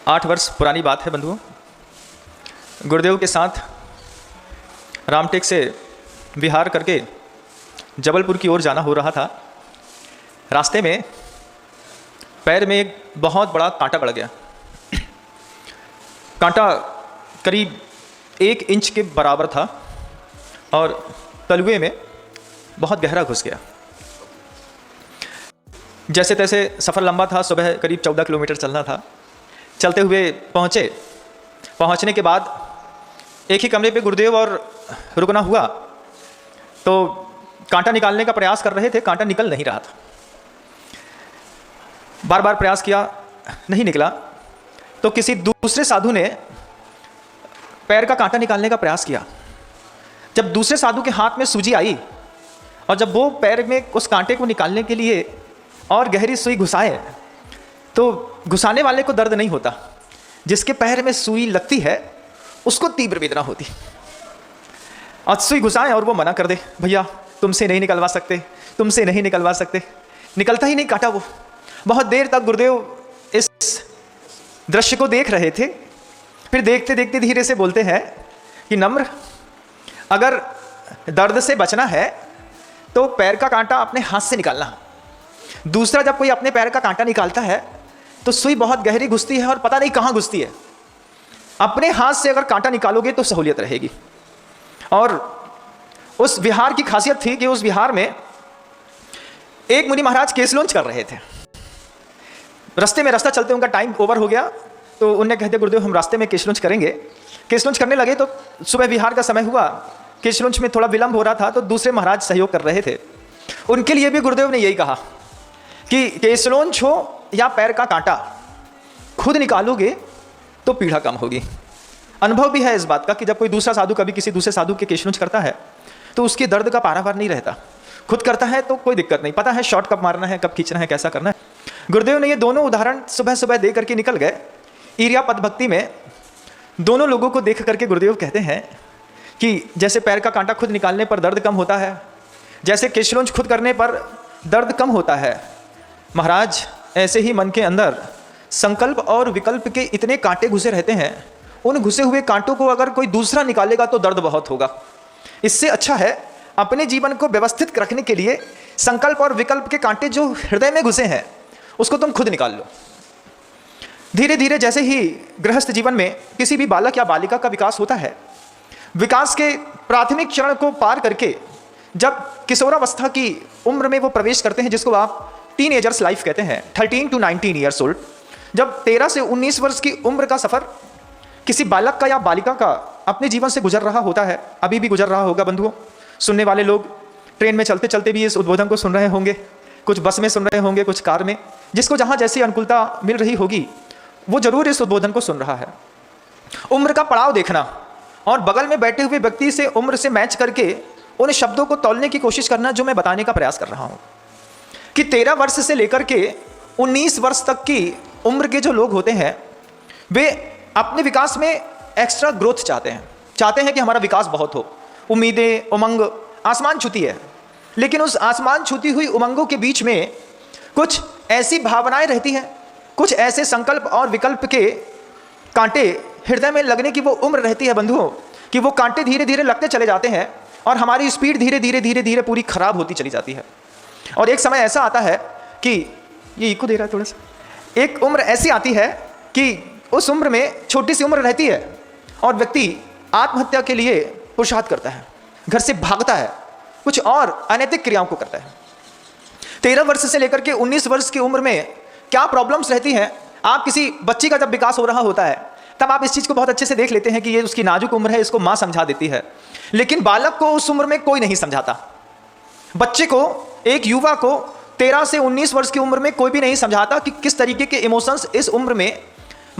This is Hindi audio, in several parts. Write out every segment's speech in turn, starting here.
8 वर्ष पुरानी बात है बंधुओं। गुरुदेव के साथ रामटेक से विहार करके जबलपुर की ओर जाना हो रहा था। रास्ते में पैर में एक बहुत बड़ा कांटा गड़ गया। कांटा करीब 1 इंच के बराबर था और तलुए में बहुत गहरा घुस गया। जैसे तैसे सफ़र लंबा था, सुबह करीब 14 किलोमीटर चलना था। चलते हुए पहुंचने के बाद एक ही कमरे पे गुरुदेव और रुकना हुआ। तो कांटा निकालने का प्रयास कर रहे थे, कांटा निकल नहीं रहा था। बार बार प्रयास किया, नहीं निकला। तो किसी दूसरे साधु ने पैर का कांटा निकालने का प्रयास किया। जब दूसरे साधु के हाथ में सूजी आई और जब वो पैर में उस कांटे को निकालने के लिए और गहरी सुई घुसाए, तो घुसाने वाले को दर्द नहीं होता, जिसके पैर में सुई लगती है उसको तीव्र वेदना होती। और सुई घुसाए और वो मना कर दे, भैया तुमसे नहीं निकलवा सकते, तुमसे नहीं निकलवा सकते। निकलता ही नहीं कांटा वो। बहुत देर तक गुरुदेव इस दृश्य को देख रहे थे। फिर देखते देखते धीरे से बोलते हैं कि नम्र, अगर दर्द से बचना है तो पैर का कांटा अपने हाथ से निकालना। दूसरा, जब कोई अपने पैर का कांटा निकालता है तो सुई बहुत गहरी घुसती है और पता नहीं कहाँ घुसती है। अपने हाथ से अगर कांटा निकालोगे तो सहूलियत रहेगी। और उस विहार की खासियत थी कि उस विहार में एक मुनि महाराज केस लॉन्च कर रहे थे। रास्ता चलते उनका टाइम ओवर हो गया, तो उन्हें कहते गुरुदेव हम रास्ते में केस लॉन्च करेंगे। केस लॉन्च करने लगे तो सुबह विहार का समय हुआ, केस लॉन्च में थोड़ा विलंब हो रहा था, तो दूसरे महाराज सहयोग कर रहे थे। उनके लिए भी गुरुदेव ने यही कहा कि केस लॉन्च हो या पैर का कांटा, खुद निकालोगे तो पीड़ा कम होगी। अनुभव भी है इस बात का कि जब कोई दूसरा साधु कभी किसी दूसरे साधु के केस लॉन्च करता है तो उसके दर्द का पारावार नहीं रहता। खुद करता है तो कोई दिक्कत नहीं, पता है शॉट कब मारना है, कब खींचना है, कैसा करना है। गुरुदेव ने ये दोनों उदाहरण सुबह सुबह दे करके निकल गए। ईर्या पद भक्ति में दोनों लोगों को देख करके गुरुदेव कहते हैं कि जैसे पैर का कांटा खुद निकालने पर दर्द कम होता है, जैसे केस लॉन्च खुद करने पर दर्द कम होता है, महाराज ऐसे ही मन के अंदर संकल्प और विकल्प के इतने कांटे घुसे रहते हैं। उन घुसे हुए कांटों को अगर कोई दूसरा निकालेगा तो दर्द बहुत होगा। इससे अच्छा है अपने जीवन को व्यवस्थित रखने के लिए संकल्प और विकल्प के कांटे जो हृदय में घुसे हैं उसको तुम खुद निकाल लो। धीरे धीरे जैसे ही गृहस्थ जीवन में किसी भी बालक या बालिका का विकास होता है, विकास के प्राथमिक चरण को पार करके जब किशोरावस्था की उम्र में वो प्रवेश करते हैं, जिसको आप टीनएजर्स लाइफ कहते हैं, 13 to 19 ईयर्स ओल्ड, जब 13 से 19 वर्ष की उम्र का सफ़र किसी बालक का या बालिका का अपने जीवन से गुजर रहा होता है, अभी भी गुजर रहा होगा बंधुओं। सुनने वाले लोग ट्रेन में चलते चलते भी इस उद्बोधन को सुन रहे होंगे, कुछ बस में सुन रहे होंगे, कुछ कार में, जिसको जहाँ जैसी अनुकूलता मिल रही होगी वो जरूर इस उद्बोधन को सुन रहा है। उम्र का पड़ाव देखना और बगल में बैठे हुए व्यक्ति से उम्र से मैच करके उन शब्दों को तौलने की कोशिश करना, जो मैं बताने का प्रयास कर रहा हूँ कि 13 वर्ष से लेकर के 19 वर्ष तक की उम्र के जो लोग होते हैं वे अपने विकास में एक्स्ट्रा ग्रोथ चाहते हैं कि हमारा विकास बहुत हो। उम्मीदें, उमंग आसमान छूती है, लेकिन उस आसमान छूती हुई उमंगों के बीच में कुछ ऐसी भावनाएं रहती हैं, कुछ ऐसे संकल्प और विकल्प के कांटे हृदय में लगने की वो उम्र रहती है बंधुओं, कि वो कांटे धीरे धीरे लगते चले जाते हैं और हमारी स्पीड धीरे धीरे पूरी खराब होती चली जाती है। और एक समय ऐसा आता है कि ये इको दे रहा है थोड़ा सा, एक उम्र ऐसी आती है कि उस उम्र में छोटी सी उम्र रहती है और व्यक्ति आत्महत्या के लिए पुरुषार्थ करता है, घर से भागता है, कुछ और अनैतिक क्रियाओं को करता है। 13 वर्ष से लेकर के 19 वर्ष की उम्र में क्या प्रॉब्लम्स रहती हैं। आप किसी बच्ची का जब विकास हो रहा होता है तब आप इस चीज़ को बहुत अच्छे से देख लेते हैं कि ये उसकी नाजुक उम्र है, इसको माँ समझा देती है, लेकिन बालक को उस उम्र में कोई नहीं समझाता। बच्चे को, एक युवा को 13 से 19 वर्ष की उम्र में कोई भी नहीं समझाता कि किस तरीके के इमोशंस इस उम्र में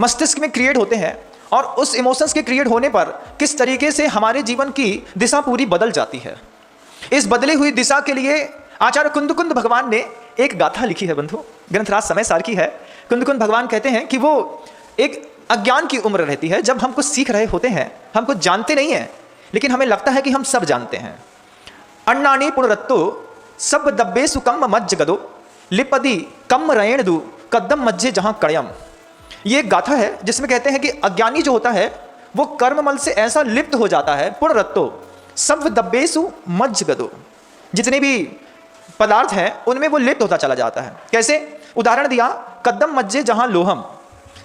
मस्तिष्क में क्रिएट होते हैं और उस इमोशंस के क्रिएट होने पर किस तरीके से हमारे जीवन की दिशा पूरी बदल जाती है। इस बदली हुई दिशा के लिए आचार्य कुंदकुंद भगवान ने एक गाथा लिखी है बंधु, ग्रंथराज समय सार की है। कुंदकुंद भगवान कहते हैं कि वो एक अज्ञान की उम्र रहती है जब हम कुछ सीख रहे होते हैं, हम कुछ जानते नहीं हैं, लेकिन हमें लगता है कि हम सब जानते हैं। अन्नानी पुनरत्तो सब दब्बे सुकम मज्ज गदो लिपदी कम रयण दु कदम मज्जे जहां कड़यम। ये एक गाथा है जिसमें कहते हैं कि अज्ञानी जो होता है वो कर्ममल से ऐसा लिप्त हो जाता है, पुनरत्तो सब दब्बेसु मज्जगदो, जितने भी पदार्थ हैं उनमें वो लिप्त होता चला जाता है। कैसे? उदाहरण दिया, कदम मज्जे जहां लोहम,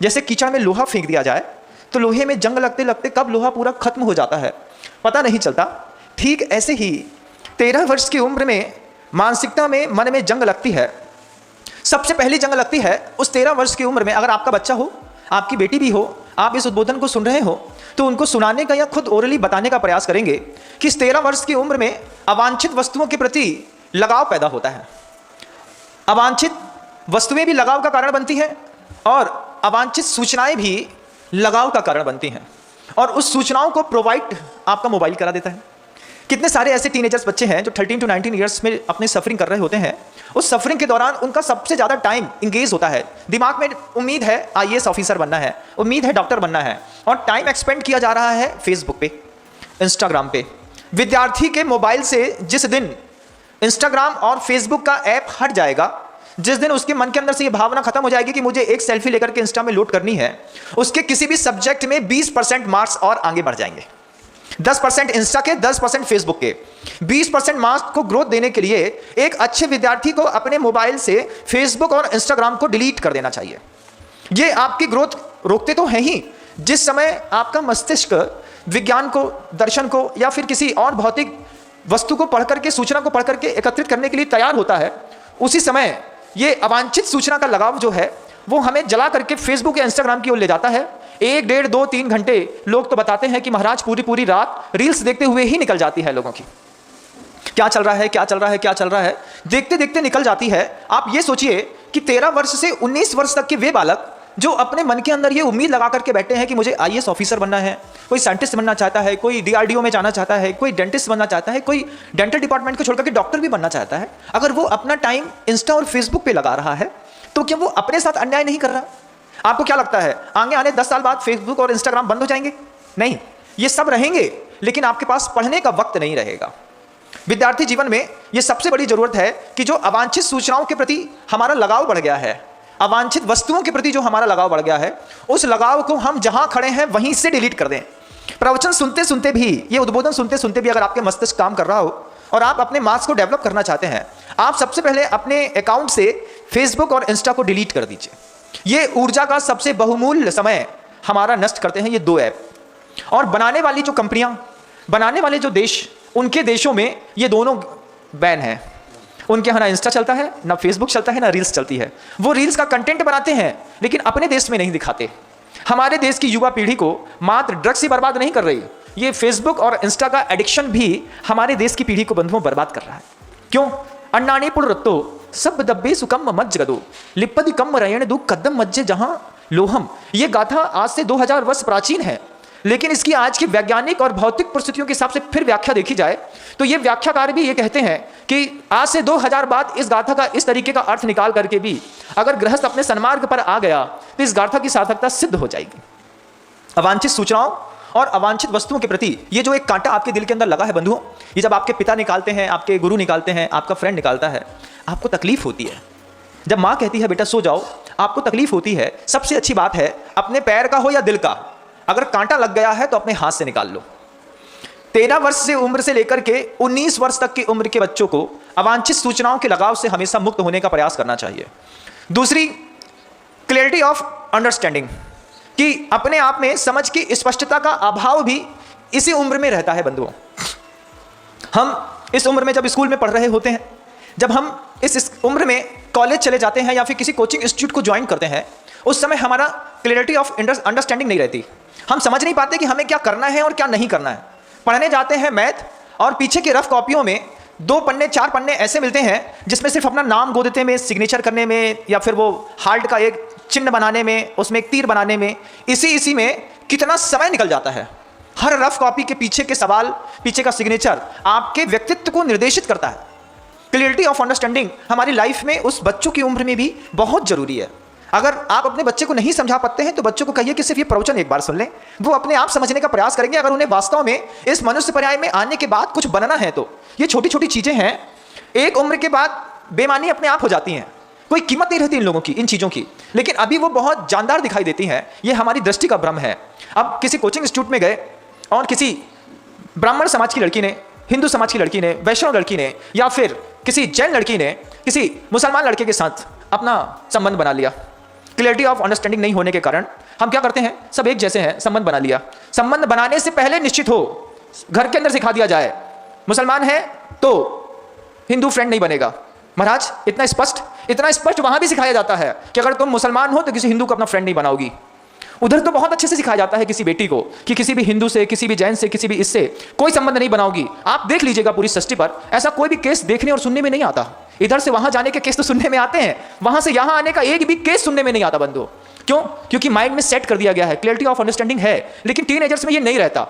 जैसे कीचड़ में लोहा फेंक दिया जाए तो लोहे में जंग लगते लगते कब लोहा पूरा खत्म हो जाता है पता नहीं चलता। ठीक ऐसे ही 13 वर्ष की उम्र में मानसिकता में, मन में जंग लगती है। सबसे पहली जंग लगती है उस 13 वर्ष की उम्र में। अगर आपका बच्चा हो, आपकी बेटी भी हो, आप इस उद्बोधन को सुन रहे हो तो उनको सुनाने का या खुद ओरली बताने का प्रयास करेंगे कि इस 13 वर्ष की उम्र में अवांछित वस्तुओं के प्रति लगाव पैदा होता है। अवांछित वस्तुएं भी लगाव का कारण बनती हैं और अवांछित सूचनाएं भी लगाव का कारण बनती हैं, और उस सूचनाओं को प्रोवाइड आपका मोबाइल करा देता है। कितने सारे ऐसे टीनेजर्स बच्चे हैं जो 13 to 19 ईयर्स में अपनी सफरिंग कर रहे होते हैं। उस सफरिंग के दौरान उनका सबसे ज़्यादा टाइम इंगेज होता है, दिमाग में उम्मीद है IAS ऑफिसर बनना है, उम्मीद है डॉक्टर बनना है, और टाइम एक्सपेंड किया जा रहा है फेसबुक पे, इंस्टाग्राम पे। विद्यार्थी के मोबाइल से जिस दिन इंस्टाग्राम और फेसबुक का ऐप हट जाएगा, जिस दिन उसके मन के अंदर से ये भावना खत्म हो जाएगी कि मुझे एक सेल्फी लेकर के इंस्टा में लोड करनी है, उसके किसी भी सब्जेक्ट में 20% मार्क्स और आगे बढ़ जाएंगे। 10% इंस्टा के, 10% फेसबुक के। 20% मार्क्स को ग्रोथ देने के लिए एक अच्छे विद्यार्थी को अपने मोबाइल से फेसबुक और इंस्टाग्राम को डिलीट कर देना चाहिए। ये आपकी ग्रोथ रोकते तो हैं ही। जिस समय आपका मस्तिष्क विज्ञान को, दर्शन को या फिर किसी और भौतिक वस्तु को पढ़ करके, सूचना को पढ़ करके एकत्रित करने के लिए तैयार होता है, उसी समय ये अवांछित सूचना का लगाव जो है वो हमें जला करके फेसबुक या इंस्टाग्राम की ओर ले जाता है। 1, 1.5, 2, 3 घंटे लोग तो बताते हैं कि महाराज पूरी रात रील्स देखते हुए ही निकल जाती है लोगों की। क्या चल रहा है, क्या चल रहा है, क्या चल रहा है, देखते देखते निकल जाती है। आप ये सोचिए कि 13 वर्ष से 19 वर्ष तक के वे बालक जो अपने मन के अंदर ये उम्मीद लगा करके बैठे हैं कि मुझे IAS ऑफिसर बनना है, कोई साइंटिस्ट बनना चाहता है, कोई DRDO में जाना चाहता है, कोई डेंटिस्ट बनना चाहता है, कोई डेंटल डिपार्टमेंट को छोड़कर के डॉक्टर भी बनना चाहता है, अगर वो अपना टाइम इंस्टा और फेसबुक पे लगा रहा है तो क्या वो अपने साथ अन्याय नहीं कर रहा? आपको क्या लगता है आगे आने 10 साल बाद फेसबुक और इंस्टाग्राम बंद हो जाएंगे? नहीं, ये सब रहेंगे, लेकिन आपके पास पढ़ने का वक्त नहीं रहेगा। विद्यार्थी जीवन में यह सबसे बड़ी जरूरत है कि जो अवांछित सूचनाओं के प्रति हमारा लगाव बढ़ गया है, अवांछित वस्तुओं के प्रति जो हमारा लगाव बढ़ गया है, उस लगाव को हम जहां खड़े हैं वहीं से डिलीट कर दें। प्रवचन सुनते सुनते भी, ये उद्बोधन सुनते सुनते भी अगर आपके मस्तिष्क काम कर रहा हो और आप अपने मार्क्स को डेवलप करना चाहते हैं, आप सबसे पहले अपने अकाउंट से फेसबुक और इंस्टा को डिलीट कर दीजिए। ये ऊर्जा का सबसे बहुमूल्य समय हमारा नष्ट करते हैं ये 2 ऐप। और बनाने वाली जो कंपनियां, बनाने वाले जो देश, उनके देशों में ये दोनों बैन है। उनके यहाँ ना इंस्टा चलता है, ना फेसबुक चलता है, ना रील्स चलती है। वो रील्स का कंटेंट बनाते हैं लेकिन अपने देश में नहीं दिखाते। हमारे देश की युवा पीढ़ी को मात्र ड्रग्स ही बर्बाद नहीं कर रही, ये फेसबुक और इंस्टा का एडिक्शन भी हमारे देश की पीढ़ी को बंधुओं बर्बाद कर रहा है। क्यों? अन्नानी पुनरत्तो सब दब्बे सुकम मज्जगदो लिप्पदि कम रयण दु कदम मज्जे जहां लोहम। ये गाथा आज से 2000 वर्ष प्राचीन है, लेकिन इसकी आज की वैज्ञानिक और भौतिक परिस्थितियों के हिसाब से फिर व्याख्या देखी जाए तो ये व्याख्याकार भी ये कहते हैं कि आज से 2000 बाद इस गाथा का इस तरीके का अर्थ निकाल करके भी अगर गृहस्थ अपने सन्मार्ग पर आ गया तो इस गाथा की सार्थकता सिद्ध हो जाएगी। अवांछित सूचनाओं और अवांछित वस्तुओं के प्रति ये जो एक कांटा आपके दिल के अंदर लगा है बंधुओं, ये जब आपके पिता निकालते हैं, आपके गुरु निकालते हैं, आपका फ्रेंड निकालता है, आपको तकलीफ होती है। जब माँ कहती है बेटा सो जाओ, आपको तकलीफ होती है। सबसे अच्छी बात है, अपने पैर का हो या दिल का, अगर कांटा लग गया है तो अपने हाथ से निकाल लो। 13 वर्ष से उम्र से लेकर के 19 वर्ष तक की उम्र के बच्चों को अवांछित सूचनाओं के लगाव से हमेशा मुक्त होने का प्रयास करना चाहिए। दूसरी, क्लैरिटी ऑफ अंडरस्टैंडिंग, कि अपने आप में समझ की स्पष्टता का अभाव भी इसी उम्र में रहता है बंधुओं। हम इस उम्र में जब स्कूल में पढ़ रहे होते हैं, जब हम इस उम्र में कॉलेज चले जाते हैं या फिर किसी कोचिंग इंस्टीट्यूट को ज्वाइन करते हैं, उस समय हमारा क्लैरिटी ऑफ अंडरस्टैंडिंग नहीं रहती। हम समझ नहीं पाते कि हमें क्या करना है और क्या नहीं करना है। पढ़ने जाते हैं मैथ और पीछे की रफ कॉपियों में 2 पन्ने 4 पन्ने ऐसे मिलते हैं जिसमें सिर्फ अपना नाम गोदते में, सिग्नेचर करने में, या फिर वो हार्ट का एक चिन्ह बनाने में, उसमें एक तीर बनाने में, इसी में कितना समय निकल जाता है। हर रफ कॉपी के पीछे के सवाल, पीछे का सिग्नेचर आपके व्यक्तित्व को निर्देशित करता है। क्लैरिटी ऑफ अंडरस्टैंडिंग हमारी लाइफ में उस बच्चों की उम्र में भी बहुत जरूरी है। अगर आप अपने बच्चे को नहीं समझा पाते हैं तो बच्चों को कहिए कि सिर्फ ये प्रवचन एक बार सुन लें, वो अपने आप समझने का प्रयास करेंगे। अगर उन्हें वास्तव में इस मनुष्य पर्याय में आने के बाद कुछ बनना है तो ये छोटी छोटी चीजें हैं। एक उम्र के बाद बेईमानी अपने आप हो जाती हैं। कोई कीमत नहीं रहती इन लोगों की, इन चीज़ों की, लेकिन अभी वो बहुत जानदार दिखाई देती हैं। ये हमारी दृष्टि का भ्रम है। अब किसी कोचिंग इंस्टीट्यूट में गए और किसी ब्राह्मण समाज की लड़की ने, हिंदू समाज की लड़की ने, वैष्णव लड़की ने, या फिर किसी जैन लड़की ने किसी मुसलमान लड़के के साथ अपना संबंध बना लिया। क्लियरिटी ऑफ अंडरस्टैंडिंग नहीं होने के कारण हम क्या करते हैं, सब एक जैसे हैं, संबंध बना लिया। संबंध बनाने से पहले निश्चित हो, घर के अंदर सिखा दिया जाए मुसलमान है तो हिंदू फ्रेंड नहीं बनेगा। महाराज इतना स्पष्ट वहां भी सिखाया जाता है कि अगर तुम मुसलमान हो तो किसी हिंदू को अपना फ्रेंड नहीं बनाओगी। उधर तो बहुत अच्छे से सिखाया जाता है किसी बेटी को कि किसी भी हिंदू से, किसी भी जैन से, किसी भी इससे कोई संबंध नहीं बनाओगी। आप देख लीजिएगा पूरी सृष्टि पर ऐसा कोई भी केस देखने और सुनने में नहीं आता। इधर से वहां जाने के केस तो सुनने में आते हैं, वहां से यहां आने का एक भी केस सुनने में नहीं आता बंधु। क्यों? क्योंकि माइंड में सेट कर दिया गया है, क्लियरिटी ऑफ अंडरस्टैंडिंग है, लेकिन टीनेजर्स में ये नहीं रहता।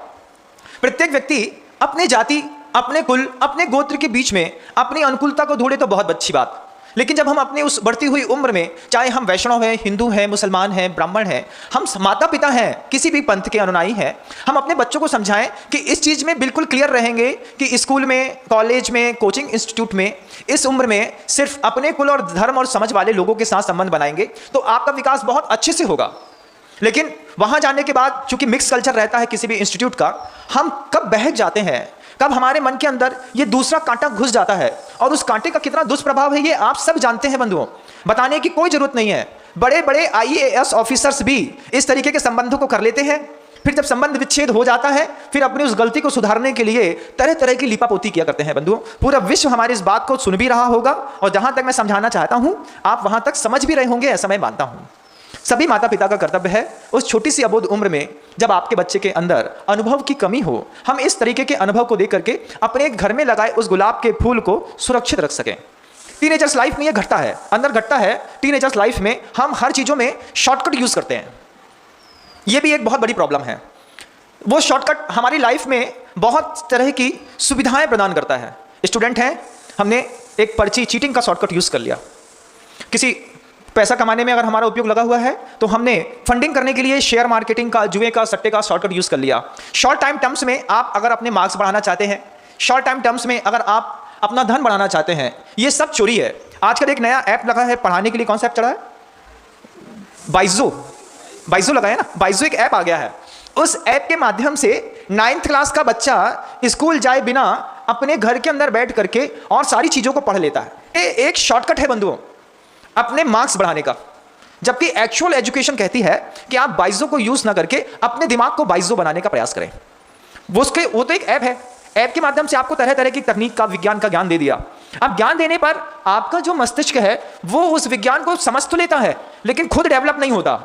प्रत्येक व्यक्ति अपने जाति, अपने कुल, अपने गोत्र के बीच में अपनी अनुकूलता को ढूंढे तो बहुत अच्छी बात, लेकिन जब हम अपने उस बढ़ती हुई उम्र में, चाहे हम वैष्णव हैं, हिंदू हैं, मुसलमान हैं, ब्राह्मण हैं, हम माता पिता हैं, किसी भी पंथ के अनुयायी हैं, हम अपने बच्चों को समझाएं कि इस चीज़ में बिल्कुल क्लियर रहेंगे कि स्कूल में, कॉलेज में, कोचिंग इंस्टीट्यूट में इस उम्र में सिर्फ अपने कुल और धर्म और समझ वाले लोगों के साथ संबंध बनाएंगे तो आपका विकास बहुत अच्छे से होगा। लेकिन वहाँ जाने के बाद चूंकि मिक्स कल्चर रहता है किसी भी इंस्टीट्यूट का, हम कब बहक जाते हैं, कब हमारे मन के अंदर ये दूसरा कांटा घुस जाता है, और उस कांटे का कितना दुष्प्रभाव है ये आप सब जानते हैं बंधुओं, बताने की कोई जरूरत नहीं है। बड़े बड़े IAS ऑफिसर्स भी इस तरीके के संबंधों को कर लेते हैं, फिर जब संबंध विच्छेद हो जाता है फिर अपनी उस गलती को सुधारने के लिए तरह तरह की लीपापोती किया करते हैं बंधुओं। पूरा विश्व हमारी इस बात को सुन भी रहा होगा, और जहां तक मैं समझाना चाहता हूं आप वहां तक समझ भी रहे होंगे, ऐसा मैं मानता हूं। सभी माता पिता का कर्तव्य है उस छोटी सी अबोध उम्र में जब आपके बच्चे के अंदर अनुभव की कमी हो, हम इस तरीके के अनुभव को देख करके अपने घर में लगाए उस गुलाब के फूल को सुरक्षित रख सकें। टीनेजर्स लाइफ में ये घटता है, अंदर घटता है। टीनेजर्स लाइफ में हम हर चीज़ों में शॉर्टकट यूज़ करते हैं, ये भी एक बहुत बड़ी प्रॉब्लम है। वो शॉर्टकट हमारी लाइफ में बहुत तरह की सुविधाएं प्रदान करता है। स्टूडेंट हैं, हमने एक पर्ची चीटिंग का शॉर्टकट यूज़ कर लिया। किसी पैसा कमाने में अगर हमारा उपयोग लगा हुआ है तो हमने फंडिंग करने के लिए शेयर मार्केटिंग का, जुए का, सट्टे का शॉर्टकट यूज़ कर लिया। शॉर्ट टाइम टर्म्स में आप अगर अपने मार्क्स बढ़ाना चाहते हैं, शॉर्ट टाइम टर्म्स में अगर आप अपना धन बढ़ाना चाहते हैं, ये सब चोरी है। आजकल एक नया ऐप लगा है पढ़ाने के लिए, कौन सा ऐप चढ़ा है? बाइजो लगा है ना, बाइजो एक ऐप आ गया है। उस ऐप के माध्यम से 9th क्लास का बच्चा स्कूल जाए बिना अपने घर के अंदर बैठ करके और सारी चीज़ों को पढ़ लेता है। ये एक शॉर्टकट है बंधुओं अपने मार्क्स बढ़ाने का, जबकि एक्चुअल एजुकेशन कहती है कि आप बाइजो को यूज ना करके अपने दिमाग को बाइजो बनाने का प्रयास करें। वो तो एक ऐप है, ऐप के माध्यम से आपको तरह तरह की तकनीक का, विज्ञान का ज्ञान दे दिया। अब ज्ञान देने पर आपका जो मस्तिष्क है वो उस विज्ञान को समझ तो लेता है लेकिन खुद डेवलप नहीं होता।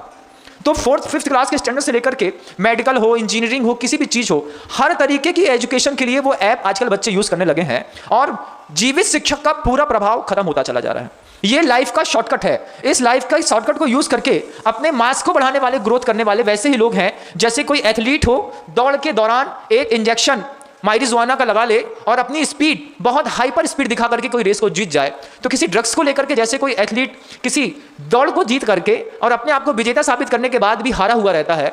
तो 4th 5th क्लास के स्टैंडर्ड से लेकर के मेडिकल हो, इंजीनियरिंग हो, किसी भी चीज़ हो, हर तरीके की एजुकेशन के लिए वो ऐप आजकल बच्चे यूज़ करने लगे हैं और जीवित शिक्षक का पूरा प्रभाव खत्म होता चला जा रहा है। ये लाइफ का शॉर्टकट है। इस लाइफ का शॉर्टकट को यूज़ करके अपने मास को बढ़ाने वाले, ग्रोथ करने वाले वैसे ही लोग हैं जैसे कोई एथलीट हो, दौड़ के दौरान एक इंजेक्शन माइरिजुआना का लगा ले और अपनी स्पीड बहुत हाइपर स्पीड दिखा करके कोई रेस को जीत जाए। तो किसी ड्रग्स को लेकर के जैसे कोई एथलीट किसी दौड़ को जीत करके और अपने आप को विजेता साबित करने के बाद भी हारा हुआ रहता है,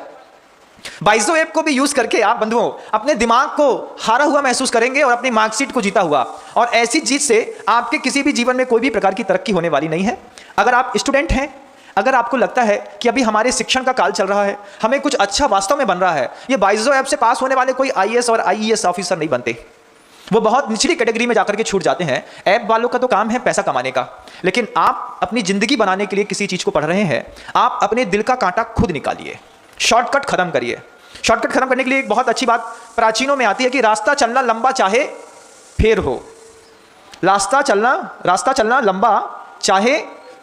बाइजो ऐप को भी यूज करके आप बंधुओं अपने दिमाग को हारा हुआ महसूस करेंगे और अपनी मार्कशीट को जीता हुआ। और ऐसी जीत से आपके किसी भी जीवन में कोई भी प्रकार की तरक्की होने वाली नहीं है। अगर आप स्टूडेंट हैं, अगर आपको लगता है कि अभी हमारे शिक्षण का काल चल रहा है, हमें कुछ अच्छा वास्तव में बन रहा है, ये बाइजो ऐप से पास होने वाले कोई IAS और IES ऑफिसर नहीं बनते। वो बहुत निचली कैटेगरी में जाकर के छूट जाते हैं। ऐप वालों का तो काम है पैसा कमाने का, लेकिन आप अपनी जिंदगी बनाने के लिए किसी चीज को पढ़ रहे हैं, आप अपने दिल का कांटा खुद निकालिए, शॉर्टकट खत्म करिए। शॉर्टकट खत्म करने के लिए एक बहुत अच्छी बात प्राचीनों में आती है कि रास्ता चलना लंबा चाहे फेर हो। रास्ता चलना लंबा चाहे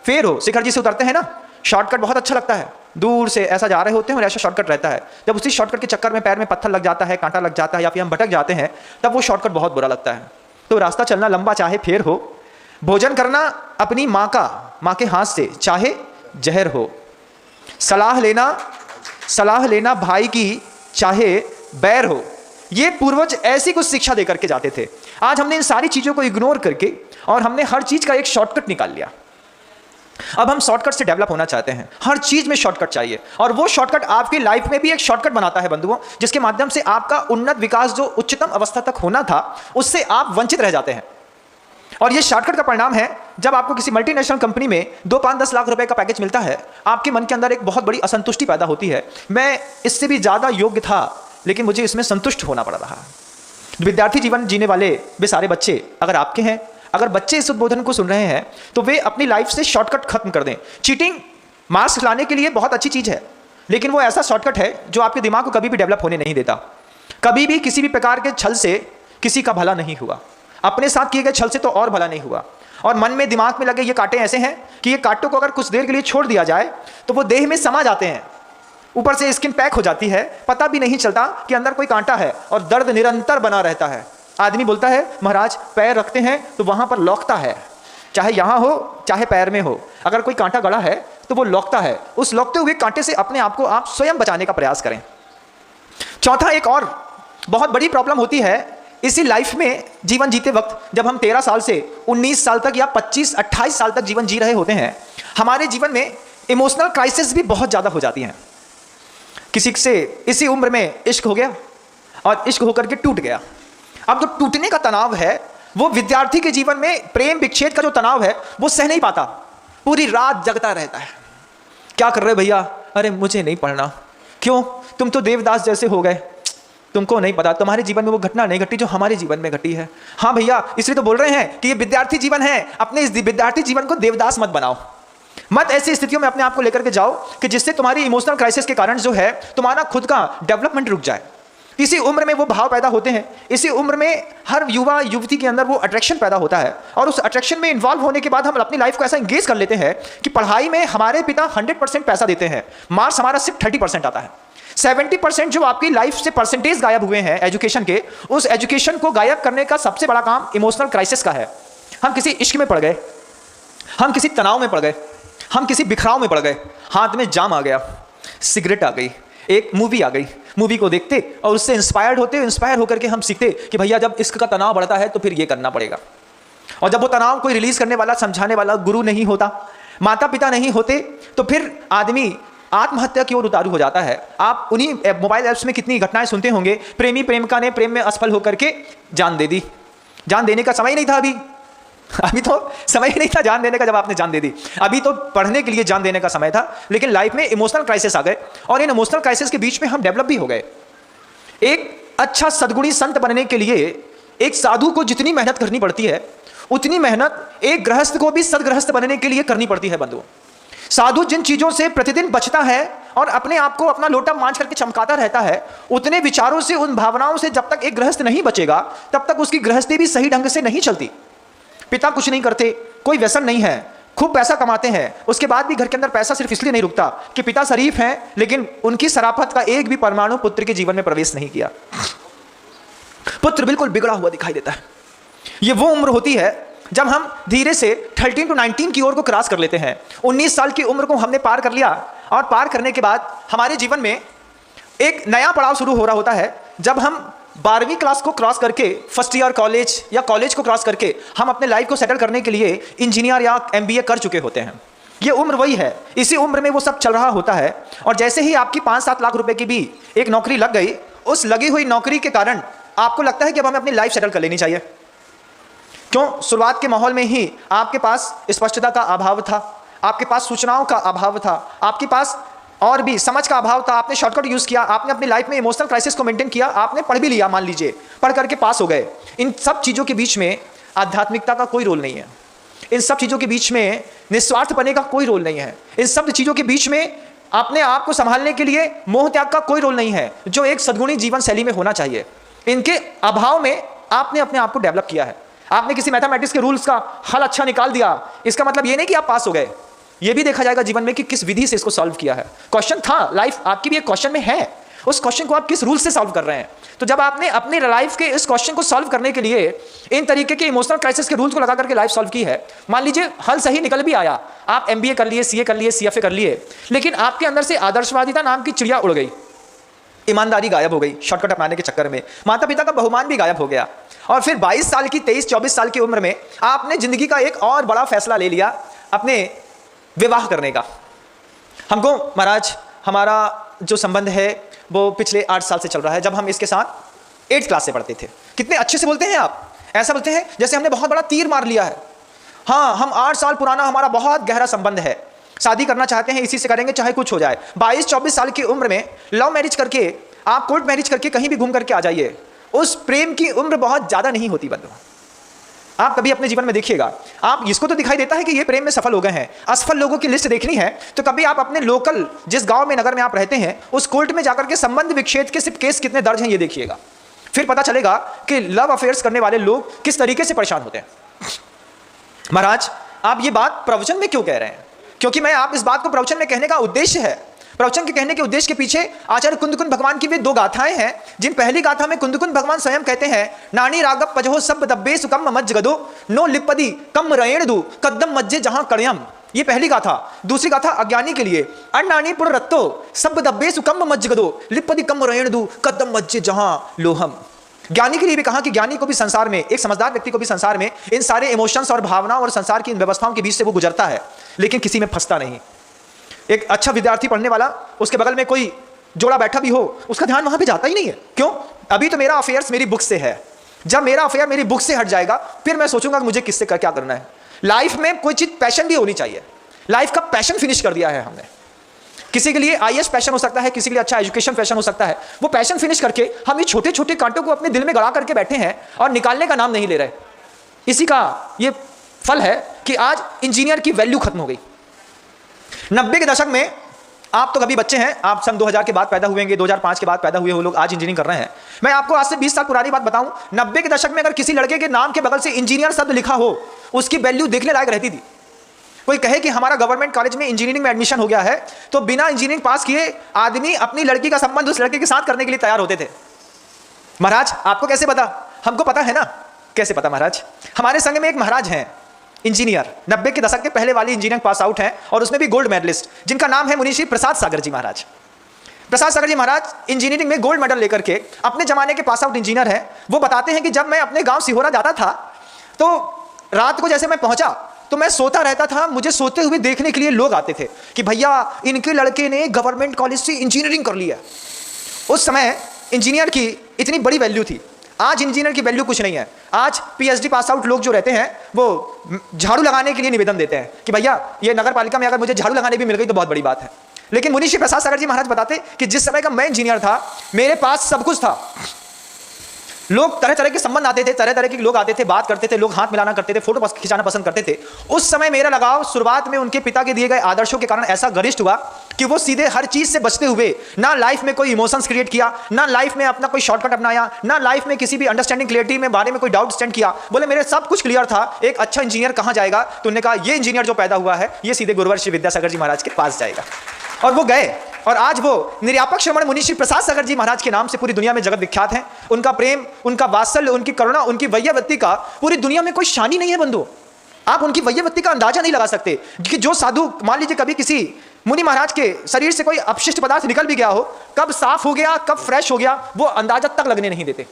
फेर हो। शिखर जी से उतरते हैं ना, शॉर्टकट बहुत अच्छा लगता है, दूर से ऐसा जा रहे होते हैं और ऐसा शॉर्टकट रहता है। जब उसी शॉर्टकट के चक्कर में पैर में पत्थर लग जाता है, कांटा लग जाता है या फिर हम भटक जाते हैं, तब वो शॉर्टकट बहुत बुरा लगता है। तो रास्ता चलना लंबा चाहे फेर हो, भोजन करना अपनी माँ के हाथ से चाहे जहर हो, सलाह लेना भाई की चाहे बैर हो। ये पूर्वज ऐसी कुछ शिक्षा देकर के जाते थे। आज हमने इन सारी चीज़ों को इग्नोर करके और हमने हर चीज़ का एक शॉर्टकट निकाल लिया। अब हम शॉर्टकट से डेवलप होना चाहते हैं, हर चीज में शॉर्टकट चाहिए, और वो शॉर्टकट आपकी लाइफ में भी एक शॉर्टकट बनाता है बंधुओं, जिसके माध्यम से आपका उन्नत विकास जो उच्चतम अवस्था तक होना था उससे आप वंचित रह जाते हैं। और ये शॉर्टकट का परिणाम है जब आपको किसी मल्टीनेशनल कंपनी में 2-5-10 लाख रुपए का पैकेज मिलता है, आपके मन के अंदर एक बहुत बड़ी असंतुष्टि पैदा होती है। मैं इससे भी ज़्यादा योग्य था, लेकिन मुझे इसमें संतुष्ट होना पड़ रहा। विद्यार्थी जीवन जीने वाले वे सारे बच्चे अगर आपके हैं, अगर बच्चे इस उद्बोधन को सुन रहे हैं, तो वे अपनी लाइफ से शॉर्टकट खत्म कर दें। चीटिंग मार्क्स लाने के लिए बहुत अच्छी चीज़ है, लेकिन वो ऐसा शॉर्टकट है जो आपके दिमाग को कभी भी डेवलप होने नहीं देता। कभी भी किसी भी प्रकार के छल से किसी का भला नहीं हुआ, अपने साथ किए गए छल से तो और भला नहीं हुआ। और मन में दिमाग में लगे ये कांटे ऐसे हैं कि ये कांटों को अगर कुछ देर के लिए छोड़ दिया जाए तो वो देह में समा जाते हैं, ऊपर से स्किन पैक हो जाती है, पता भी नहीं चलता कि अंदर कोई कांटा है, और दर्द निरंतर बना रहता है। आदमी बोलता है महाराज पैर रखते हैं तो वहां पर लौकता है, चाहे यहां हो चाहे पैर में हो, अगर कोई कांटा गड़ा है तो वो लौकता है। उस लौकते हुए कांटे से अपने आप को आप स्वयं बचाने का प्रयास करें। चौथा, एक और बहुत बड़ी प्रॉब्लम होती है इसी लाइफ में जीवन जीते वक्त, जब हम 13 साल से 19 साल तक या 25-28 साल तक जीवन जी रहे होते हैं, हमारे जीवन में इमोशनल क्राइसिस भी बहुत ज़्यादा हो जाती हैं। किसी से इसी उम्र में इश्क हो गया और इश्क होकर के टूट गया। अब जो टूटने का तनाव है, वो विद्यार्थी के जीवन में प्रेम विच्छेद का जो तनाव है वो सह नहीं पाता, पूरी रात जगता रहता है। क्या कर रहे भैया? अरे मुझे नहीं पढ़ना। क्यों? तुम तो देवदास जैसे हो गए, तुमको नहीं पता, तुम्हारे जीवन में वो घटना नहीं घटी जो हमारे जीवन में घटी है। हाँ भैया, इसलिए तो बोल रहे हैं कि ये विद्यार्थी जीवन है, अपने इस विद्यार्थी जीवन को देवदास मत बनाओ। मत ऐसी स्थितियों में अपने आप को लेकर के जाओ कि जिससे तुम्हारी इमोशनल क्राइसिस के कारण जो है तुम्हारा खुद का डेवलपमेंट रुक जाए। इसी उम्र में वो भाव पैदा होते हैं, इसी उम्र में हर युवा युवती के अंदर वो अट्रैक्शन पैदा होता है, और उस अट्रैक्शन में इन्वॉल्व होने के बाद हम अपनी लाइफ को ऐसा इंगेज कर लेते हैं कि पढ़ाई में हमारे पिता 100% पैसा देते हैं, मार्क्स हमारा सिर्फ 30% आता है। 70% जो आपकी लाइफ से परसेंटेज गायब हुए हैं एजुकेशन के, उस एजुकेशन को गायब करने का सबसे बड़ा काम इमोशनल क्राइसिस का है। हम किसी इश्क में पड़ गए, हम किसी तनाव में पड़ गए, हम किसी बिखराव में पड़ गए, हाथ में जाम आ गया, सिगरेट आ गई, एक मूवी आ गई, मूवी को देखते और उससे इंस्पायर होकर के हम सीखते कि भैया जब इश्क का तनाव बढ़ता है तो फिर ये करना पड़ेगा। और जब वो तनाव कोई रिलीज करने वाला, समझाने वाला गुरु नहीं होता, माता पिता नहीं होते, तो फिर आदमी आत्महत्या की ओर उतारू हो जाता है। आप उन्हीं मोबाइल ऐप्स में कितनी घटनाएं सुनते होंगे, प्रेमी प्रेमिका ने प्रेम में असफल होकर के जान दे दी। जान देने का समय नहीं था, अभी तो समय ही नहीं था जान देने का जब आपने जान दे दी। अभी तो पढ़ने के लिए जान देने का समय था, लेकिन लाइफ में इमोशनल क्राइसिस आ गए, और इन इमोशनल क्राइसिस के बीच में हम डेवलप भी हो गए। एक अच्छा सद्गुणी संत बनने के लिए एक साधु को जितनी मेहनत करनी पड़ती है, उतनी मेहनत एक गृहस्थ को भी सदगृहस्थ बनने के लिए करनी पड़ती है बंधुओं। साधु जिन चीजों से प्रतिदिन बचता है और अपने आप को अपना लोटा मांझ करके चमकाता रहता है, उतने विचारों से, उन भावनाओं से जब तक एक गृहस्थ नहीं बचेगा, तब तक उसकी गृहस्थी भी सही ढंग से नहीं चलती। पिता कुछ नहीं करते, कोई व्यसन नहीं है, खूब पैसा कमाते हैं, उसके बाद भी घर के अंदर पैसा सिर्फ इसलिए नहीं रुकता कि पिता शरीफ हैं, लेकिन उनकी शराफत का एक भी परमाणु पुत्र के जीवन में प्रवेश नहीं किया। पुत्र बिल्कुल बिगड़ा हुआ दिखाई देता है। ये वो उम्र होती है जब हम धीरे से 13 to 19 की ओर को क्रॉस कर लेते हैं। 19 साल की उम्र को हमने पार कर लिया, और पार करने के बाद हमारे जीवन में एक नया पड़ाव शुरू हो रहा होता है, जब हम 12वीं क्लास को क्रॉस करके फर्स्ट ईयर कॉलेज या कॉलेज को क्रॉस करके हम अपने लाइफ को सेटल करने के लिए इंजीनियर या MBA कर चुके होते हैं। ये उम्र वही है, इसी उम्र में वो सब चल रहा होता है। और जैसे ही आपकी 5-7 लाख रुपए की भी एक नौकरी लग गई, उस लगी हुई नौकरी के कारण आपको लगता है कि अब हमें अपनी लाइफ सेटल कर लेनी चाहिए। क्यों? शुरुआत के माहौल में ही आपके पास स्पष्टता का अभाव था, आपके पास सूचनाओं का अभाव था, आपके पास और भी समझ का अभाव था। आपने शॉर्टकट यूज किया, आपने अपनी लाइफ में इमोशनल क्राइसिस को मेंटेन किया, आपने पढ़ भी लिया, मान लीजिए पढ़ करके पास हो गए। इन सब चीज़ों के बीच में आध्यात्मिकता का कोई रोल नहीं है, इन सब चीज़ों के बीच में निस्वार्थ बने का कोई रोल नहीं है, इन सब चीज़ों के बीच में अपने आप को संभालने के लिए मोह त्याग का कोई रोल नहीं है, जो एक सद्गुणी जीवन शैली में होना चाहिए। इनके अभाव में आपने अपने आप को डेवलप किया है। आपने किसी मैथमेटिक्स के रूल्स का हल अच्छा निकाल दिया, इसका मतलब ये नहीं कि आप पास हो गए। ये भी देखा जाएगा जीवन में कि किस विधि से इसको सॉल्व किया है। क्वेश्चन था, लाइफ आपकी भी एक क्वेश्चन में है, उस क्वेश्चन को आप किस रूल से सॉल्व कर रहे हैं। तो जब आपने अपनी लाइफ के इस क्वेश्चन को सॉल्व करने के लिए इन तरीके के इमोशनल क्राइसिस के रूल्स को लगा करके लाइफ सॉल्व की है, मान लीजिए हल सही निकल भी आया, आप MBA कर लिए, CA कर लिए, CFA कर लिए, लेकिन आपके अंदर से आदर्शवादिता नाम की चिड़िया उड़ गई, ईमानदारी गायब हो गई शॉर्टकट अपनाने के चक्कर में, माता पिता का बहुमान भी गायब हो गया, और फिर 22 साल की, 23-24 साल की उम्र में आपने जिंदगी का एक और बड़ा फैसला ले लिया, अपने विवाह करने का। हमको महाराज हमारा जो संबंध है वो पिछले 8 साल से चल रहा है, जब हम इसके साथ 8th क्लास से पढ़ते थे। कितने अच्छे से बोलते हैं आप, ऐसा बोलते हैं जैसे हमने बहुत बड़ा तीर मार लिया है। हाँ हम 8 साल पुराना हमारा बहुत गहरा संबंध है, शादी करना चाहते हैं, इसी से करेंगे चाहे कुछ हो जाए। 22-24 साल की उम्र में लव मैरिज करके, आप कोर्ट मैरिज करके कहीं भी घूम करके आ जाइए, उस प्रेम की उम्र बहुत ज़्यादा नहीं होती बंधु। आप कभी अपने जीवन में देखिएगा, आप इसको तो दिखाई देता है कि ये प्रेम में सफल हो गए हैं, असफल लोगों की लिस्ट देखनी है तो कभी आप अपने लोकल जिस गांव में, नगर में आप रहते हैं, उस कोर्ट में जाकर के संबंध विच्छेद के सिर्फ केस कितने दर्ज हैं ये देखिएगा, फिर पता चलेगा कि लव अफेयर्स करने वाले लोग किस तरीके से परेशान होते हैं। महाराज आप ये बात प्रवचन में क्यों कह रहे हैं? क्योंकि मैं आप इस बात को प्रवचन में कहने का उद्देश्य है, प्रवचन के कहने के उद्देश्य के पीछे आचार्य कुंदकुंद भगवान की वे 2 गाथाएं हैं, जिन पहली गाथा में कुंदकुंद भगवान स्वयं कहते हैं, नानी रागप पजहो सब दब्बे सुकम मज्ज गदो नो लिपदी कम रेण दू कदम मज्जे जहां कड़यम। ये पहली गाथा। दूसरी गाथा अज्ञानी के लिए, अन्नानी पुर रत्तो सब दब्बे सुकम मज्ज गदो लिपदी कम रेण दू कदम मज्जे जहां लोहम। ज्ञानी के लिए भी कहा कि ज्ञानी को भी संसार में, एक समझदार व्यक्ति को भी संसार में इन सारे इमोशंस और भावनाओं और संसार की इन व्यवस्थाओं के बीच से वो गुजरता है, लेकिन किसी में फंसता नहीं। एक अच्छा विद्यार्थी पढ़ने वाला, उसके बगल में कोई जोड़ा बैठा भी हो, उसका ध्यान वहां पे जाता ही नहीं है। क्यों? अभी तो मेरा अफेयर्स मेरी बुक से है, जब मेरा अफेयर मेरी बुक से हट जाएगा फिर मैं सोचूंगा कि मुझे किससे क्या करना है। लाइफ में कोई चीज पैशन भी होनी चाहिए। लाइफ का पैशन फिनिश कर दिया है हमने। किसी के लिए आईएएस पैशन हो सकता है, किसी के लिए अच्छा एजुकेशन पैशन हो सकता है। वो पैशन फिनिश करके हम ये छोटे छोटे कांटों को अपने दिल में गड़ा करके बैठे हैं और निकालने का नाम नहीं ले रहे। इसी का ये फल है कि आज इंजीनियर की वैल्यू खत्म हो गई। 90 के दशक में, आप तो कभी बच्चे हैं, आप सन 2000 के बाद पैदा हुए होंगे, 2005 के बाद पैदा हुए हो लोग आज इंजीनियरिंग कर रहे हैं। मैं आपको आज से 20 साल पुरानी बात बताऊं, 90 के दशक में अगर किसी लड़के के नाम के बगल से इंजीनियर शब्द लिखा हो, उसकी वैल्यू देखने लायक रहती थी। कोई कहे कि हमारा गवर्नमेंट कॉलेज में इंजीनियरिंग में एडमिशन हो गया है, तो बिना इंजीनियरिंग पास किए आदमी अपनी लड़की का संबंध उस लड़के के साथ करने के लिए तैयार होते थे। महाराज आपको कैसे पता? हमको पता है ना। कैसे पता महाराज? हमारे संघ में एक महाराज हैं इंजीनियर, 90 के दशक के पहले वाली इंजीनियरिंग पास आउट हैं और उसमें भी गोल्ड मेडलिस्ट, जिनका नाम है मुनीश्री प्रसाद सागर जी महाराज। प्रसाद सागर जी महाराज इंजीनियरिंग में गोल्ड मेडल लेकर के अपने जमाने के पास आउट इंजीनियर हैं। वो बताते हैं कि जब मैं अपने गांव सिहोरा जाता था तो रात को जैसे मैं पहुंचा तो मैं सोता रहता था, मुझे सोते हुए देखने के लिए लोग आते थे कि भैया इनके लड़के ने गवर्नमेंट कॉलेज से इंजीनियरिंग कर ली है। उस समय इंजीनियर की इतनी बड़ी वैल्यू थी। आज इंजीनियर की वैल्यू कुछ नहीं है। आज पीएचडी पास आउट लोग जो रहते हैं वो झाड़ू लगाने के लिए निवेदन देते हैं कि भैया ये नगर पालिका में अगर मुझे झाड़ू लगाने भी मिल गई तो बहुत बड़ी बात है। लेकिन मुनीश्री प्रसाद सागर जी महाराज बताते कि जिस समय का मैं इंजीनियर था, मेरे पास सब कुछ था। लोग तरह तरह के संबंध आते थे, तरह तरह के लोग आते थे, बात करते थे, लोग हाथ मिलाना करते थे, फोटो खिंचाना पसंद करते थे। उस समय मेरा लगाव शुरुआत में उनके पिता के दिए गए आदर्शों के कारण ऐसा घनिष्ठ हुआ कि वो सीधे हर चीज से बचते हुए ना लाइफ में कोई इमोशंस क्रिएट किया, ना लाइफ में अपना कोई शॉर्टकट अपनाया, ना लाइफ में किसी भी अंडरस्टैंडिंग क्लियरिटी में बारे में कोई डाउट स्टैंड किया। बोले मेरे सब कुछ क्लियर था, एक अच्छा इंजीनियर कहाँ जाएगा? तो उन्होंने कहा ये इंजीनियर जो पैदा हुआ है ये सीधे गुरुवर श्री विद्यासागर जी महाराज के पास जाएगा। और वो गए और आज वो निर्यापक श्रमण मुनीश्री प्रसाद सागर जी महाराज के नाम से पूरी दुनिया में जगत विख्यात हैं। उनका प्रेम, उनका वात्सल्य, उनकी करुणा, उनकी वैयवत्ती का पूरी दुनिया में कोई शान ही नहीं है बंधु। आप उनकी वैयवत्ती का अंदाजा नहीं लगा सकते कि जो साधु, मान लीजिए कभी किसी मुनि महाराज के शरीर से कोई अपशिष्ट पदार्थ निकल भी गया हो, कब साफ हो गया, कब फ्रेश हो गया, वो अंदाजा तक लगने नहीं देते।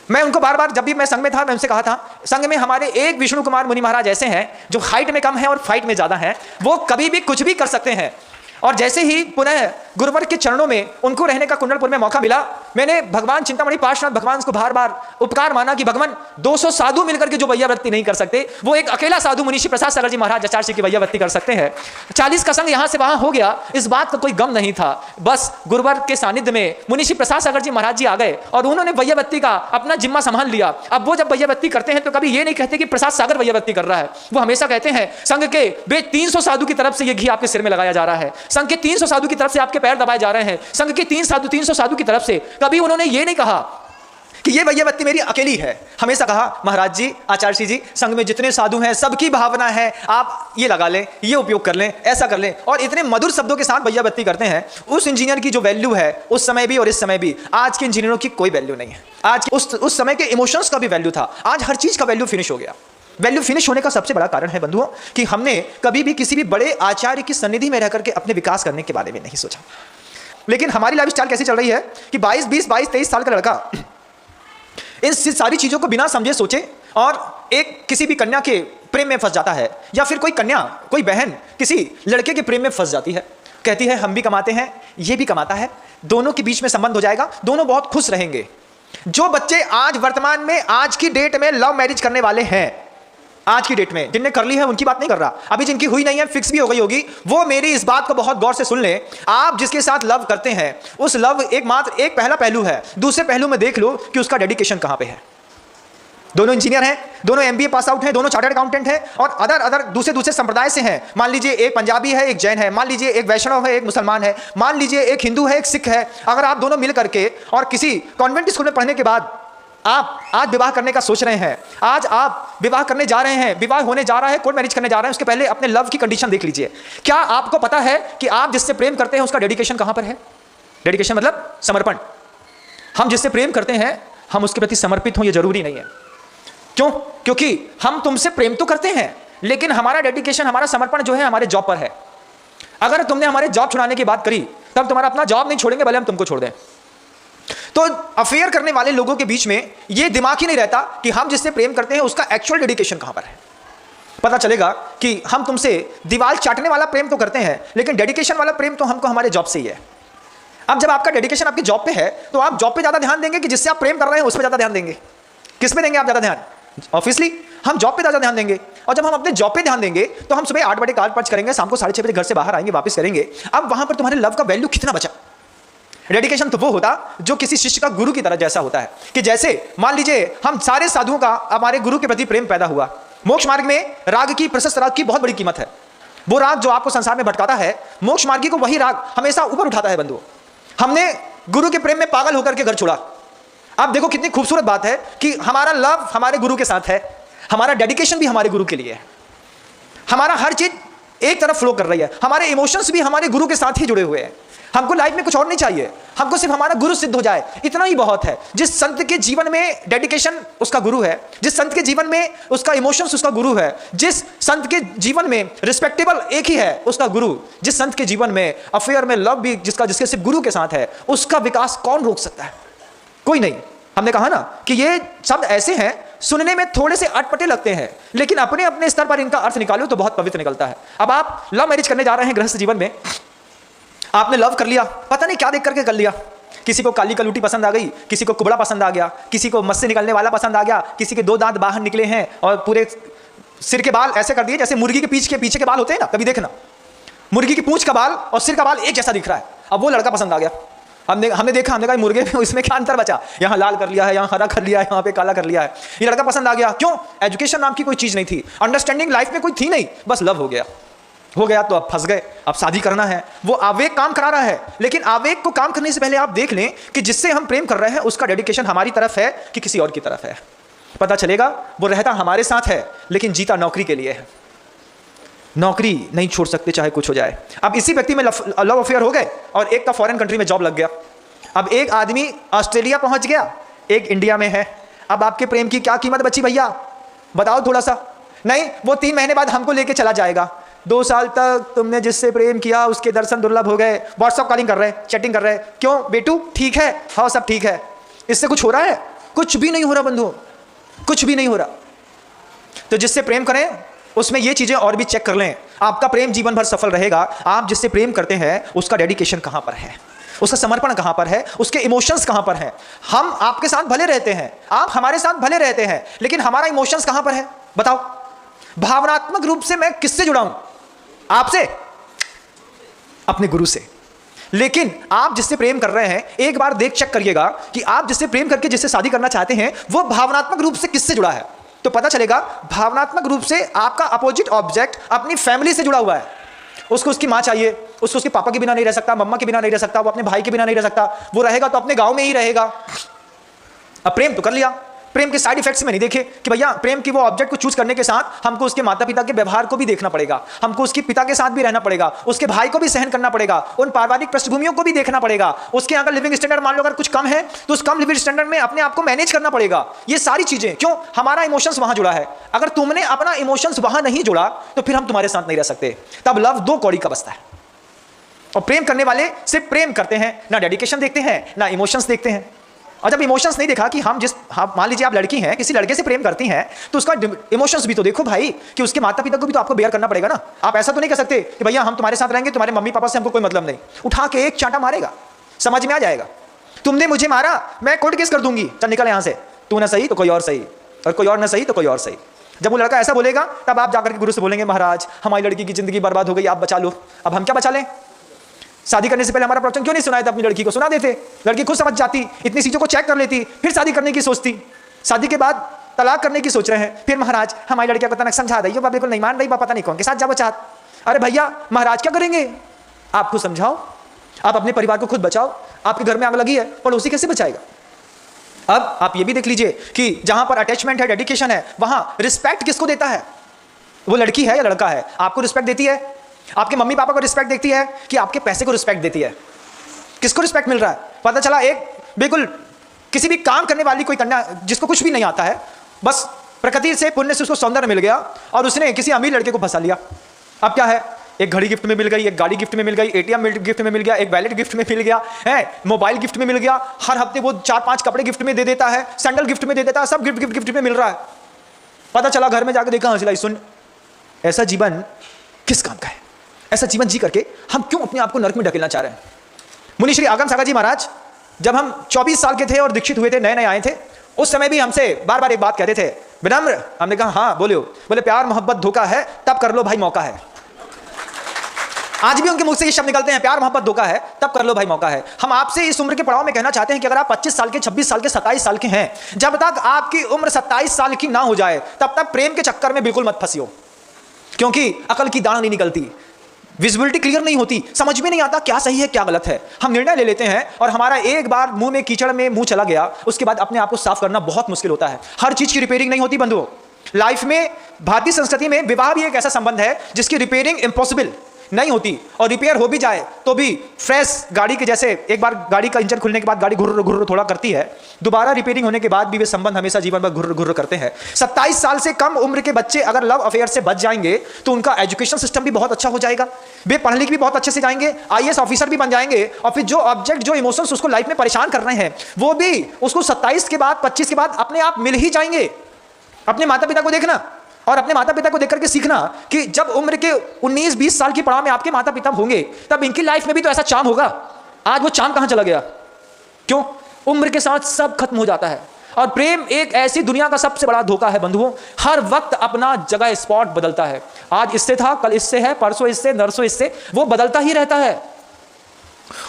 मैं उनको बार बार, जब भी मैं संघ में था, मैं उनसे कहा था, संघ में हमारे एक विष्णु कुमार मुनि महाराज ऐसे हैं जो हाइट में कम है और फाइट में ज्यादा है। वो कभी भी कुछ भी कर सकते हैं। और जैसे ही पुनः गुरुवर के चरणों में उनको रहने का कुंडलपुर में मौका मिला, मैंने भगवान चिंतामणि पार्श्वनाथ भगवान को बार बार उपकार माना कि भगवान 200 साधु मिलकर के जो वैयावृत्ति नहीं कर सकते, वो एक अकेला साधु मुनीश्री प्रसाद सागर जी महाराज आचार्य की वैयावृत्ति कर सकते हैं। 40 का संघ यहाँ से वहाँ हो गया, इस बात का कोई गम नहीं था। बस गुरुवर के सानिध्य में मुनीश्री प्रसाद सागर जी महाराज जी आ गए और उन्होंने वैयावृत्ति का अपना जिम्मा संभाल लिया। अब वो जब वैयावृत्ति करते हैं तो कभी ये नहीं कहते कि प्रसाद सागर वैयावृत्ति कर रहा है, वो हमेशा कहते हैं संघ के वे 300 साधु की तरफ से ये घी आपके सिर में लगाया जा रहा है, संघ के 300 साधु की तरफ से आपके पैर दबाए जा रहे हैं, संघ के 300 साधु की तरफ से। कभी उन्होंने ये नहीं कहा कि ये वैयावृत्ति मेरी अकेली है। हमेशा कहा महाराज जी, आचार्य जी, संघ में जितने साधु हैं सबकी भावना है, आप ये लगा लें, ये उपयोग कर लें, ऐसा कर लें। और इतने मधुर शब्दों के साथ वैयावृत्ति करते हैं। उस इंजीनियर की जो वैल्यू है उस समय भी और इस समय भी, आज के इंजीनियरों की कोई वैल्यू नहीं है। आज उस समय के इमोशंस का भी वैल्यू था, आज हर चीज का वैल्यू फिनिश हो गया। वैल्यू फिनिश होने का सबसे बड़ा कारण है बंधुओं कि हमने कभी भी किसी भी बड़े आचार्य की सन्निधि में रह करके अपने विकास करने के बारे में नहीं सोचा। लेकिन हमारी लाइफस्टाइल कैसी चल रही है कि 22 साल का लड़का इन सारी चीजों को बिना समझे सोचे और एक किसी भी कन्या के प्रेम में फंस जाता है, या फिर कोई कन्या, कोई बहन किसी लड़के के प्रेम में फंस जाती है, कहती है हम भी कमाते हैं, ये भी कमाता है, दोनों के बीच में संबंध हो जाएगा, दोनों बहुत खुश रहेंगे। जो बच्चे आज वर्तमान में, आज की डेट में लव मैरिज करने वाले हैं, आज की डेट में जिनने कर ली है उनकी बात नहीं कर रहा, अभी जिनकी हुई नहीं है, फिक्स भी हो गई होगी, वो मेरी इस बात को बहुत गौर से सुन ले। आप जिसके साथ लव करते हैं उस लव एकमात्र एक पहला पहलू है, दूसरे पहलू में देख लो कि उसका डेडिकेशन कहां पे है। दोनों इंजीनियर हैं, दोनों एमबीए पास आउट हैं, दोनों चार्टर्ड अकाउंटेंट हैं और अदर दूसरे संप्रदाय से हैं। मान लीजिए एक पंजाबी है, एक जैन है, मान लीजिए एक वैष्णव है, एक मुसलमान है, मान लीजिए एक हिंदू है, एक सिख है। अगर आप दोनों मिल करके और किसी कॉन्वेंट स्कूल में पढ़ने के बाद आप आज विवाह करने का सोच रहे हैं, आज आप विवाह करने जा रहे हैं, विवाह होने जा रहा है, कोर्ट मैरिज करने जा रहे हैं, उसके पहले अपने लव की कंडीशन देख लीजिए। क्या आपको पता है कि आप जिससे प्रेम करते हैं उसका डेडिकेशन कहां पर है? डेडिकेशन मतलब समर्पण। हम जिससे प्रेम करते हैं हम उसके प्रति समर्पित हों, यह जरूरी नहीं है। क्यों? क्योंकि हम तुमसे प्रेम तो करते हैं लेकिन हमारा डेडिकेशन, हमारा समर्पण जो है हमारे जॉब पर है। अगर तुमने हमारे जॉब छुड़ाने की बात करी तब तुम्हारा अपना जॉब नहीं छोड़ेंगे भले हम तुमको छोड़ दें। तो अफेयर करने वाले लोगों के बीच में यह दिमाग ही नहीं रहता कि हम जिससे प्रेम करते हैं उसका एक्चुअल डेडिकेशन कहां पर है। पता चलेगा कि हम तुमसे दीवार चाटने वाला प्रेम तो करते हैं लेकिन डेडिकेशन वाला प्रेम तो हमको हमारे जॉब से ही है। अब जब आपका डेडिकेशन आपकी जॉब पे है तो आप जॉब पे ज्यादा ध्यान देंगे कि जिससे आप प्रेम कर रहे हैं उस पर ज्यादा ध्यान देंगे। किस पे देंगे आप ज्यादा ध्यान? ऑब्वियसली हम जॉब पे ज्यादा ध्यान देंगे। और जब हम अपने जॉब पे ध्यान देंगे तो हम सुबह 8 बजे कार पंच करेंगे, शाम को 6:30 बजे घर से बाहर आएंगे, वापस करेंगे। अब वहां पर तुम्हारे लव का वैल्यू कितना बचा? डेडिकेशन तो वो होता जो किसी शिष्य का गुरु की तरह जैसा होता है कि जैसे मान लीजिए हम सारे साधुओं का हमारे गुरु के प्रति प्रेम पैदा हुआ। मोक्ष मार्ग में राग की, प्रशस्त राग की बहुत बड़ी कीमत है। वो राग जो आपको संसार में भटकाता है, मोक्ष मार्गी को वही राग हमेशा ऊपर उठाता है। बंधुओं, हमने गुरु के प्रेम में पागल होकर के घर छोड़ा। अब देखो कितनी खूबसूरत बात है कि हमारा लव हमारे गुरु के साथ है, हमारा डेडिकेशन भी हमारे गुरु के लिए है, हमारा हर चीज एक तरफ फ्लो कर रही है, हमारे इमोशंस भी हमारे गुरु के साथ ही जुड़े हुए हैं। हमको लाइफ में कुछ और नहीं चाहिए, हमको सिर्फ हमारा गुरु सिद्ध हो जाए, इतना ही बहुत है। जिस संत के जीवन में डेडिकेशन उसका गुरु है, जिस संत के जीवन में उसका इमोशंस उसका गुरु है, जिस संत के जीवन में रिस्पेक्टेबल एक ही है उसका गुरु, जिस संत के जीवन में अफेयर में लव भी जिसके सिर्फ गुरु के साथ है, उसका विकास कौन रोक सकता है? कोई नहीं। हमने कहा ना कि ये शब्द ऐसे हैं, सुनने में थोड़े से अटपटे लगते हैं लेकिन अपने अपने स्तर पर इनका अर्थ निकालो तो बहुत पवित्र निकलता है। अब आप लव मैरिज करने जा रहे हैं, गृहस्थ जीवन में आपने लव कर लिया, पता नहीं क्या देख करके कर लिया। किसी को काली कलूटी पसंद आ गई, किसी को कुबड़ा पसंद आ गया, किसी को मस्से निकलने वाला पसंद आ गया, किसी के 2 दांत बाहर निकले हैं और पूरे सिर के बाल ऐसे कर दिए जैसे मुर्गी के पीछे के बाल होते हैं ना, कभी देखना मुर्गी की पूंछ का बाल और सिर का बाल एक जैसा दिख रहा है। अब वो लड़का पसंद आ गया। हमने देखा, हमने कहा मुर्गे में इसमें क्या अंतर बचा? यहाँ लाल कर लिया है, यहाँ हरा कर लिया है, यहाँ पे काला कर लिया है। ये लड़का पसंद आ गया। क्यों? एजुकेशन नाम की कोई चीज नहीं थी, अंडरस्टैंडिंग लाइफ में कोई थी नहीं, बस लव हो गया तो अब फंस गए, अब शादी करना है। वो आवेग काम करा रहा है लेकिन आवेग को काम करने से पहले आप देख लें कि जिससे हम प्रेम कर रहे हैं उसका डेडिकेशन हमारी तरफ है कि किसी और की तरफ है। पता चलेगा वो रहता हमारे साथ है लेकिन जीता नौकरी के लिए है। नौकरी नहीं छोड़ सकते चाहे कुछ हो जाए। अब इसी व्यक्ति में लव अफेयर हो गए और एक का फॉरेन कंट्री में जॉब लग गया। अब एक आदमी ऑस्ट्रेलिया पहुंच गया, एक इंडिया में है। अब आपके प्रेम की क्या कीमत बची भैया? बताओ थोड़ा सा। नहीं, वो 3 महीने बाद हमको लेके चला जाएगा। 2 साल तक तुमने जिससे प्रेम किया उसके दर्शन दुर्लभ हो गए, व्हाट्सएप कॉलिंग कर रहे, चैटिंग कर रहे। क्यों बेटू? ठीक है, हाँ सब ठीक है। इससे कुछ हो रहा है? कुछ भी नहीं हो रहा बंधुओं, कुछ भी नहीं हो रहा। तो जिससे प्रेम करें उसमें ये चीजें और भी चेक कर लें, आपका प्रेम जीवन भर सफल रहेगा। आप जिससे प्रेम करते हैं उसका डेडिकेशन कहां पर है, उसका समर्पण कहां पर है, उसके इमोशंस कहां पर हैं। हम आपके साथ भले रहते हैं, आप हमारे साथ भले रहते हैं, लेकिन हमारा इमोशंस कहां पर है? बताओ। भावनात्मक रूप से मैं किससे जुड़ा हूं? आपसे, अपने गुरु से। लेकिन आप जिससे प्रेम कर रहे हैं एक बार देख चेक करिएगा कि आप जिससे प्रेम करके जिससे शादी करना चाहते हैं वो भावनात्मक रूप से किससे जुड़ा है। तो पता चलेगा भावनात्मक रूप से आपका अपोजिट ऑब्जेक्ट अपनी फैमिली से जुड़ा हुआ है। उसको उसकी मां चाहिए, उसको उसके पापा के बिना नहीं रह सकता, मम्मा के बिना नहीं रह सकता, वो अपने भाई के बिना नहीं रह सकता। वो रहेगा तो अपने गांव में ही रहेगा। अब प्रेम तो कर लिया, प्रेम के साइड इफेक्ट्स में नहीं देखे कि भैया प्रेम की वो ऑब्जेक्ट को चूज करने के साथ हमको उसके माता पिता के व्यवहार को भी देखना पड़ेगा, हमको उसके पिता के साथ भी रहना पड़ेगा, उसके भाई को भी सहन करना पड़ेगा, उन पारिवारिक पृष्ठभूमियों को भी देखना पड़ेगा। उसके यहाँ का लिविंग स्टैंडर्ड मान लो अगर कुछ कम है तो उस कम लिविंग स्टैंडर्ड में अपने आप को मैनेज करना पड़ेगा। ये सारी चीजें क्यों? हमारा इमोशंस वहां जुड़ा है। अगर तुमने अपना इमोशंस वहां नहीं जुड़ा तो फिर हम तुम्हारे साथ नहीं रह सकते। तब लव 2 कौड़ी का बसता है। और प्रेम करने वाले सिर्फ प्रेम करते हैं, ना डेडिकेशन देखते हैं ना इमोशंस देखते हैं। और जब इमोशंस नहीं देखा कि हम मान लीजिए आप लड़की हैं, किसी लड़के से प्रेम करती हैं तो उसका इमोशंस भी तो देखो भाई कि उसके माता पिता को भी तो आपको बेयर करना पड़ेगा ना। आप ऐसा तो नहीं कर सकते कि भैया हम तुम्हारे साथ रहेंगे, तुम्हारे मम्मी पापा से हमको कोई मतलब नहीं। उठा के एक चांटा मारेगा, समझ में आ जाएगा। तुमने मुझे मारा, मैं कोर्ट केस कर दूंगी, चल निकल यहां से। तू ना सही तो कोई और सही, और कोई और ना सही तो कोई और सही। जब वो लड़का ऐसा बोलेगा तब आप जाकर के गुरु से बोलेंगे, महाराज हमारी लड़की की जिंदगी बर्बाद हो गई, आप बचा लो। अब हम क्या बचा लें? शादी करने से पहले हमारा प्रवचन क्यों नहीं सुनाया था? अपनी लड़की को सुना देते, लड़की खुद समझ जाती, इतनी चीजों को चेक कर लेती, फिर शादी करने की सोचती। शादी के बाद तलाक करने की सोच रहे हैं, फिर महाराज हमारी लड़की को तनक समझा दे, बाबा बिल्कुल नहीं मान रही, पता नहीं कौन के साथ जाओ चाहत। अरे भैया महाराज क्या करेंगे? आप खुद समझाओ, आप अपने परिवार को खुद बचाओ। आपके घर में आग लगी है, पड़ोसी कैसे बचाएगा? अब आप ये भी देख लीजिए कि जहां पर अटैचमेंट है, डेडिकेशन है, वहां रिस्पेक्ट किसको देता है? वो लड़की है या लड़का है? आपको रिस्पेक्ट देती है? आपके मम्मी पापा को रिस्पेक्ट देती है कि आपके पैसे को रिस्पेक्ट देती है? किसको रिस्पेक्ट मिल रहा है? पता चला एक बिल्कुल किसी भी काम करने वाली कोई कन्या जिसको कुछ भी नहीं आता है, बस प्रकृति से पुण्य से उसको सौंदर्य मिल गया और उसने किसी अमीर लड़के को फंसा लिया। अब क्या है? एक घड़ी गिफ्ट में मिल गई, एक गाड़ी गिफ्ट में मिल गई, एटीएम गिफ्ट में मिल गया, एक वैलेट गिफ्ट में मिल गया है, मोबाइल गिफ्ट में मिल गया, हर हफ्ते वो 4-5 कपड़े गिफ्ट में दे देता है, सैंडल गिफ्ट में दे देता है, सब गिफ्ट गिफ्ट गिफ्ट में मिल रहा है। पता चला घर में जाकर देखा, हंसलाई सुन, ऐसा जीवन किस काम का है? ऐसा जीवन जी करके हम क्यों अपने आप को नरक में ढकेलना चाह रहे हैं? मुनि श्री आगम सागर जी महाराज जब हम 24 साल के थे और दीक्षित हुए थे, नए नए आए थे, उस समय भी हमसे बार बार एक बात कहते थे, विनम्र। हमने कहा हाँ बोलियो। बोले प्यार मोहब्बत धोखा है, तब कर लो भाई मौका है। आज भी उनके मुख से ये शब्द निकलते हैं, प्यार मोहब्बत धोखा है, तब कर लो भाई मौका है। हम आपसे इस उम्र के पड़ाव में कहना चाहते हैं कि अगर आप 25 साल के, 26 साल के, 27 साल के हैं, जब तक आपकी उम्र 27 साल की ना हो जाए तब तक प्रेम के चक्कर में बिल्कुल मत फंसियो, क्योंकि अकल की दाना नहीं निकलती, विजिबिलिटी क्लियर नहीं होती, समझ में नहीं आता क्या सही है क्या गलत है। हम निर्णय ले लेते हैं और हमारा एक बार मुंह में कीचड़ में मुंह चला गया, उसके बाद अपने आप को साफ करना बहुत मुश्किल होता है। हर चीज की रिपेयरिंग नहीं होती बंधुओं। लाइफ में, भारतीय संस्कृति में विवाह भी एक ऐसा संबंध है जिसकी रिपेयरिंग इम्पॉसिबल नहीं होती, और रिपेयर हो भी जाए तो भी फ्रेश गाड़ी के जैसे, एक बार गाड़ी का इंजन खुलने के बाद गाड़ी घुर्र घुर्र थोड़ा करती है, दोबारा रिपेयरिंग होने के बाद भी वे संबंध हमेशा जीवन भर घुर्र घुर्र करते हैं। 27 साल से कम उम्र के बच्चे अगर लव अफेयर से बच जाएंगे तो उनका एजुकेशन सिस्टम भी बहुत अच्छा हो जाएगा, वे पढ़ लिख भी बहुत अच्छे से जाएंगे, IAS ऑफिसर भी बन जाएंगे, और फिर जो ऑब्जेक्ट, जो इमोशंस उसको लाइफ में परेशान कर रहे हैं वो भी उसको 27 के बाद, 25 के बाद अपने आप मिल ही जाएंगे। अपने माता पिता को देखना और अपने माता पिता को देख करके सीखना कि जब उम्र के 19-20 साल की पड़ाव में आपके माता पिता होंगे तब इनकी लाइफ में भी तो ऐसा चार्म होगा। आज वो चार्म कहां चला गया? क्यों? उम्र के साथ सब खत्म हो जाता है। और प्रेम एक ऐसी दुनिया का सबसे बड़ा धोखा है बंधुओं, हर वक्त अपना जगह स्पॉट बदलता है। आज इससे था, कल इससे है, परसों इससे, नरसों इससे, वो बदलता ही रहता है,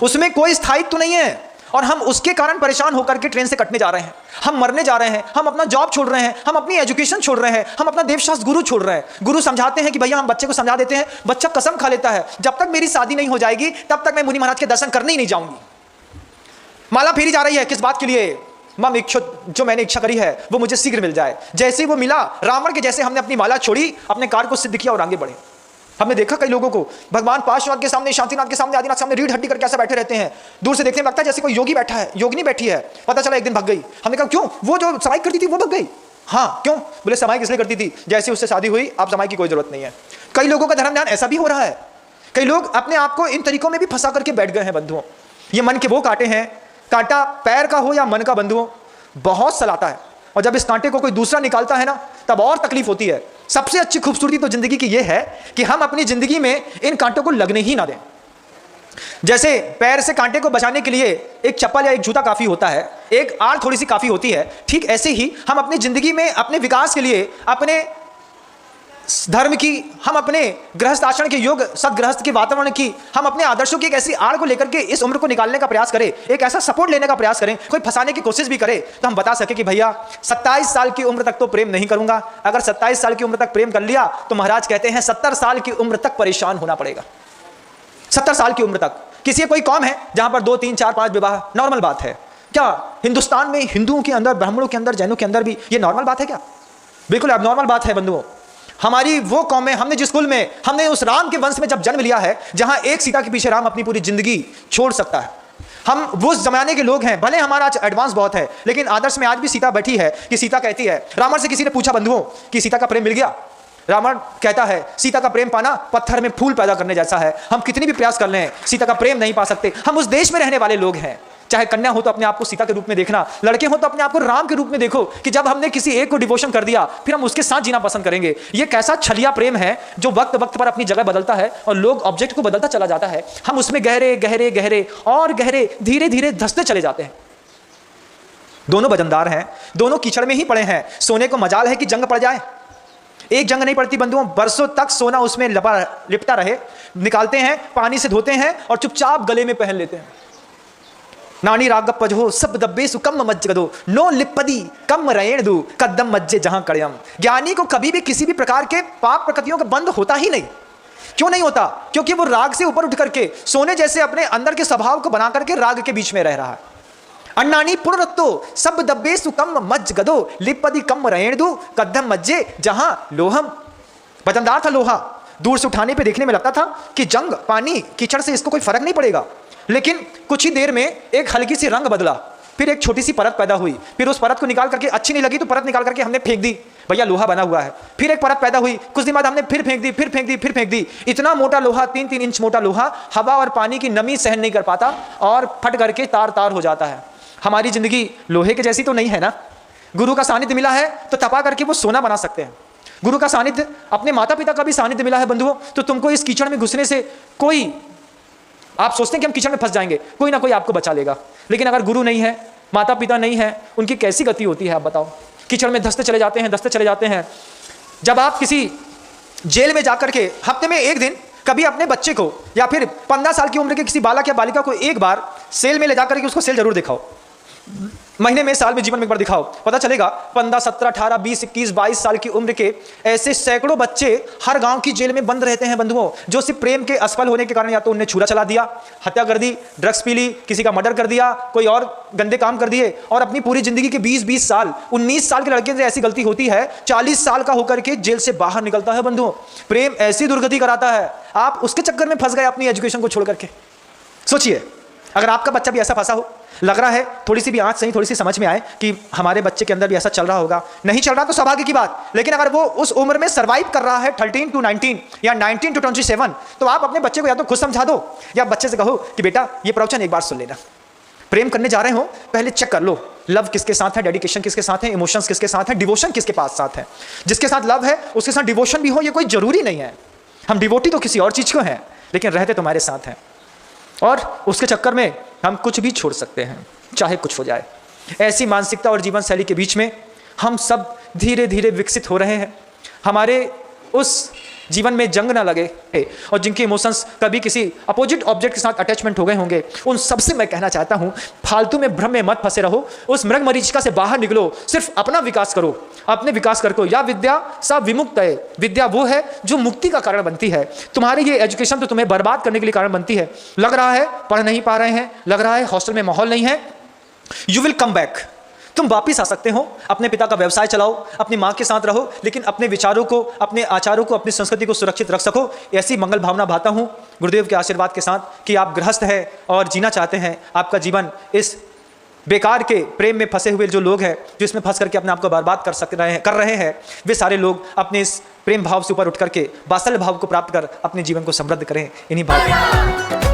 उसमें कोई स्थायित्व नहीं है। और हम उसके कारण परेशान होकर के ट्रेन से कटने जा रहे हैं, हम मरने जा रहे हैं, हम अपना जॉब छोड़ रहे हैं, हम अपनी एजुकेशन छोड़ रहे हैं, हम अपना देवशास्त्र गुरु छोड़ रहे हैं। गुरु समझाते हैं कि भैया, हम बच्चे को समझा देते हैं, बच्चा कसम खा लेता है जब तक मेरी शादी नहीं हो जाएगी तब तक मैं मुनि महाराज के दर्शन करने ही नहीं जाऊंगी। माला फेरी जा रही है, किस बात के लिए? मम इच्छुत, जो मैंने इच्छा करी है वो मुझे शीघ्र मिल जाए। जैसे ही वो मिला, रावण के जैसे हमने अपनी माला छोड़ी, अपने कार्य को सिद्ध किया और आगे बढ़े। हमने देखा कई लोगों को भगवान पार्श्वनाथ के सामने, शांतिनाथ के सामने, आदिनाथ के सामने रीढ़ हड्डी करके ऐसे बैठे रहते हैं, दूर से देखने में लगता है जैसे कोई योगी बैठा है, योगिनी बैठी है। पता चला एक दिन भाग गई। हमने कहा क्यों? वो जो समाई करती थी वो भाग गई। हाँ क्यों? बोले समाई किसने करती थी? जैसे उससे शादी हुई अब समाई की कोई जरूरत नहीं है। कई लोगों का धर्म ध्यान ऐसा भी हो रहा है। कई लोग अपने आप को इन तरीकों में भी फंसा करके बैठ गए हैं बंधुओं। ये मन के वो कांटे हैं, कांटा पैर का हो या मन का बंधुओं, बहुत सलाता है, और जब इस कांटे को कोई दूसरा निकालता है ना तब और तकलीफ होती है। सबसे अच्छी खूबसूरती तो जिंदगी की ये है कि हम अपनी जिंदगी में इन कांटों को लगने ही ना दें। जैसे पैर से कांटे को बचाने के लिए एक चप्पल या एक जूता काफी होता है, एक आड़ थोड़ी सी काफी होती है, ठीक ऐसे ही हम अपनी जिंदगी में अपने विकास के लिए, अपने धर्म की, हम अपने गृहस्थ आचरण के योग, सदगृहस्थ के वातावरण की, हम अपने आदर्शों की एक ऐसी आड़ को लेकर के इस उम्र को निकालने का प्रयास करें, एक ऐसा सपोर्ट लेने का प्रयास करें, कोई फंसाने की कोशिश भी करे तो हम बता सके कि भैया 27 साल की उम्र तक तो प्रेम नहीं करूंगा। अगर 27 साल की उम्र तक प्रेम कर लिया तो महाराज कहते हैं 70 साल की उम्र तक परेशान होना पड़ेगा। 70 साल की उम्र तक किसी कोई कौम है जहां पर 2, 3, 4, 5 विवाह नॉर्मल बात है क्या? हिंदुस्तान में हिंदुओं के अंदर, ब्राह्मणों के अंदर, जैनों के अंदर भी ये नॉर्मल बात है क्या? बिल्कुल एबनॉर्मल बात है बंधुओं। हमारी वो कौम है, हमने जिस कुल में, हमने उस राम के वंश में जब जन्म लिया है जहां एक सीता के पीछे राम अपनी पूरी जिंदगी छोड़ सकता है। हम वो जमाने के लोग हैं, भले हमारा आज एडवांस बहुत है, लेकिन आदर्श में आज भी सीता बैठी है कि सीता कहती है, रावण से किसी ने पूछा बंधुओं कि सीता का प्रेम मिल गया? रावण कहता है सीता का प्रेम पाना पत्थर में फूल पैदा करने जैसा है, हम कितनी भी प्रयास कर लें सीता का प्रेम नहीं पा सकते। हम उस देश में रहने वाले लोग हैं, चाहे कन्या हो तो अपने आप को सीता के रूप में देखना, लड़के हो तो अपने आप को राम के रूप में देखो कि जब हमने किसी एक को डिवोशन कर दिया फिर हम उसके साथ जीना पसंद करेंगे। ये कैसा छलिया प्रेम है जो वक्त वक्त पर अपनी जगह बदलता है और लोग ऑब्जेक्ट को बदलता चला जाता है, हम उसमें गहरे गहरे गहरे और गहरे धीरे धीरे धंसते चले जाते हैं। दोनों वजनदार हैं, दोनों कीचड़ में ही पड़े हैं, सोने को मजाल है कि जंग पड़ जाए। एक जंग नहीं पड़ती बंधुओं, बरसों तक सोना उसमें लिपटा रहे, निकालते हैं, पानी से धोते हैं और चुपचाप गले में पहन लेते हैं। नानी रागप्पजो सब दब्बेसु कम मज्जगदो नो लिपदी कम रयेणदु कदम मज्जे जहां कड़यम। ज्ञानी को कभी भी किसी भी प्रकार के पाप प्रकृतियों का बंध होता ही नहीं। क्यों नहीं होता? क्योंकि वो राग से ऊपर उठ करके सोने जैसे अपने अंदर के स्वभाव को बना करके राग के बीच में रह रहा है। अन्नानी पुनरत्तो सब दब्बेसु कम मज्जगदो लिपदी कम रयेणदु कदम मज्जे जहां लोहम। वजनदार था लोहा, दूर से उठाने पे देखने में लगता था कि जंग, पानी, कीचड़ से इसको कोई फर्क नहीं पड़ेगा, लेकिन कुछ ही देर में एक हल्की सी रंग बदला, फिर एक छोटी सी परत पैदा हुई, फिर उस परत को निकाल करके अच्छी नहीं लगी तो परत निकाल करके हमने फेंक दी, भैया लोहा बना हुआ है। फिर एक परत पैदा हुई, कुछ दिन बाद हमने फिर फेंक दी, फिर फेंक दी, फिर फेंक दी। इतना मोटा लोहा, 3-3 इंच मोटा लोहा, हवा और पानी की नमी सहन नहीं कर पाता और फट करके तार तार हो जाता है। हमारी जिंदगी लोहे के जैसी तो नहीं है ना। गुरु का सानिध्य मिला है तो तपा करके वो सोना बना सकते हैं। गुरु का सानिध्य, अपने माता पिता का भी सानिध्य मिला है बंधुओं, तो तुमको इस कीचड़ में घुसने से कोई, आप सोचते हैं कि हम कीचड़ में फंस जाएंगे, कोई ना कोई आपको बचा लेगा। लेकिन अगर गुरु नहीं है, माता पिता नहीं है, उनकी कैसी गति होती है आप बताओ। कीचड़ में धंसते चले जाते हैं, धंसते चले जाते हैं। जब आप किसी जेल में जाकर के हफ्ते में एक दिन कभी अपने बच्चे को या फिर 15 साल की उम्र के किसी बालक या बालिका को एक बार सेल में ले जाकर के उसको सेल जरूर दिखाओ, महीने में, साल में, जीवन में एक बार दिखाओ, पता चलेगा 15, 17, 18, 20, 21, 22 साल की उम्र के ऐसे सैकड़ों बच्चे हर गांव की जेल में बंद रहते हैं बंधुओं, जो सिर्फ प्रेम के असफल होने के कारण या तो उन्हें छुरा चला दिया, हत्या कर दी, ड्रग्स पी ली, किसी का मर्डर कर दिया, कोई और गंदे काम कर दिए, और अपनी पूरी जिंदगी के 20-20 साल, 19 साल के लड़के से ऐसी गलती होती है, 40 साल का होकर के जेल से बाहर निकलता है बंधुओं। प्रेम ऐसी दुर्गति कराता है, आप उसके चक्कर में फंस गए अपनी एजुकेशन को छोड़ करके। सोचिए, अगर आपका बच्चा भी ऐसा फंसा हो, लग रहा है थोड़ी सी भी आंच सही, थोड़ी सी समझ में आए कि हमारे बच्चे के अंदर भी ऐसा चल रहा होगा, नहीं चल रहा तो सौभाग्य की बात, लेकिन अगर वो उस उम्र में सर्वाइव कर रहा है 13 to 19 या 19 to 27, तो आप अपने बच्चे को या तो खुद समझा दो या बच्चे से कहो कि बेटा ये प्रवचन एक बार सुन लेना। प्रेम करने जा रहे हो, पहले चेक कर लो लव किसके साथ है, डेडिकेशन किसके साथ है, इमोशंस किसके साथ है, डिवोशन किसके पास साथ है। जिसके साथ लव है उसके साथ डिवोशन भी हो, ये कोई जरूरी नहीं है। हम डिवोटी तो किसी और चीज को हैं, लेकिन रहते तुम्हारे साथ हैं, और उसके चक्कर में हम कुछ भी छोड़ सकते हैं, चाहे कुछ हो जाए। ऐसी मानसिकता और जीवन शैली के बीच में हम सब धीरे धीरे विकसित हो रहे हैं। हमारे उस जीवन में जंग ना लगे, और जिनके इमोशंस कभी किसी अपोजिट ऑब्जेक्ट के साथ अटैचमेंट हो गए होंगे, उन सबसे मैं कहना चाहता हूं, फालतू में भ्रम में मत फंसे रहो, उस मृग मरीचिका से बाहर निकलो, सिर्फ अपना विकास करो, अपने विकास करो। या विद्या सा विमुक्त है, विद्या वो है जो मुक्ति का कारण बनती है। तुम्हारी ये एजुकेशन तो तुम्हें बर्बाद करने के लिए कारण बनती है। लग रहा है पढ़ नहीं पा रहे हैं, लग रहा है हॉस्टल में माहौल नहीं है, यू विल कम बैक, तुम वापिस आ सकते हो, अपने पिता का व्यवसाय चलाओ, अपनी माँ के साथ रहो, लेकिन अपने विचारों को, अपने आचारों को, अपनी संस्कृति को सुरक्षित रख सको। ऐसी मंगल भावना भाता हूँ गुरुदेव के आशीर्वाद के साथ कि आप गृहस्थ हैं और जीना चाहते हैं आपका जीवन। इस बेकार के प्रेम में फंसे हुए जो लोग हैं, जो इसमें फंस करके अपने आप को बर्बाद कर रहे हैं, वे सारे लोग अपने इस प्रेम भाव से ऊपर उठ करके वात्सल्य भाव को प्राप्त कर अपने जीवन को समृद्ध करें। इन्हीं भाव